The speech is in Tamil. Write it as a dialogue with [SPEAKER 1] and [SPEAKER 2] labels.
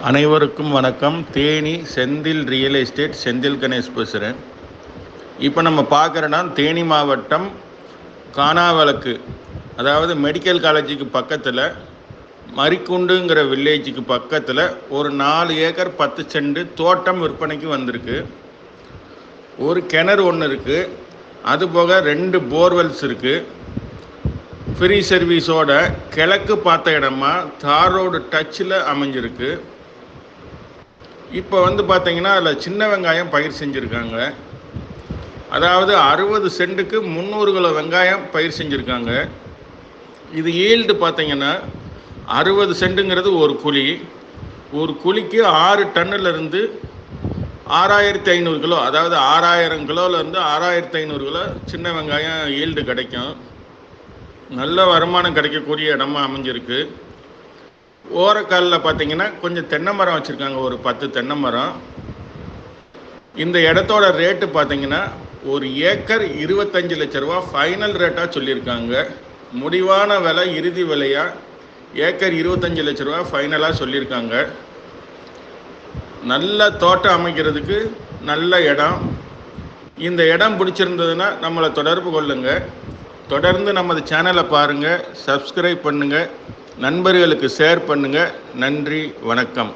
[SPEAKER 1] அனைவருக்கும் வணக்கம். தேனி செந்தில் ரியல் எஸ்டேட் செந்தில் கணேஷ் பேசுகிறேன். இப்போ நம்ம பார்க்குற இடம் தேனி மாவட்டம் கானாவளக்கு, அதாவது மெடிக்கல் காலேஜுக்கு பக்கத்தில் மரிக்குண்டுங்கிற வில்லேஜுக்கு பக்கத்தில் ஒரு 4 ஏக்கர் 10 சென்ட் தோட்டம் விற்பனைக்கு வந்திருக்கு. ஒரு கிணறு ஒன்று இருக்குது, அதுபோக 2 போர்வெல்ஸ் இருக்குது. ஃப்ரீ சர்வீஸோட கிழக்கு பார்த்த இடமா தார் ரோடு டச்சில் அமைஞ்சிருக்கு. இப்போ பார்த்தீங்கன்னா அதில் சின்ன வெங்காயம் பயிர் செஞ்சுருக்காங்க. அதாவது 60 சென்ட்டுக்கு 300 கிலோ வெங்காயம் பயிர் செஞ்சுருக்காங்க. இது ஈல்டு பார்த்தீங்கன்னா 60 சென்ட்டுங்கிறது ஒரு குழிக்கு 6 டன்னிலிருந்து 6500 கிலோ, அதாவது 6000 கிலோலேருந்து 6500 கிலோ சின்ன வெங்காயம் ஈல்டு கிடைக்கும். நல்ல வருமானம் கிடைக்கக்கூடிய இடமா அமைஞ்சிருக்கு. ஓரக்காலில் பார்த்தீங்கன்னா கொஞ்சம் தென்னை மரம் வச்சுருக்காங்க, ஒரு 10 தென்னை மரம். இந்த இடத்தோட ரேட்டு பார்த்தீங்கன்னா ஒரு ஏக்கர் 25 லட்ச ரூபா ஃபைனல் ரேட்டாக சொல்லியிருக்காங்க. முடிவான விலை, இறுதி விலையாக ஏக்கர் 25 லட்ச ரூபா ஃபைனலாக சொல்லியிருக்காங்க. நல்ல தோட்டம் அமைக்கிறதுக்கு நல்ல இடம். இந்த இடம் பிடிச்சிருந்ததுன்னா நம்மளை தொடர்பு கொள்ளுங்கள். தொடர்ந்து நமது சேனலை பாருங்கள், சப்ஸ்கிரைப் பண்ணுங்கள், நண்பர்களுக்கு ஷேர் பண்ணுங்கள். நன்றி, வணக்கம்.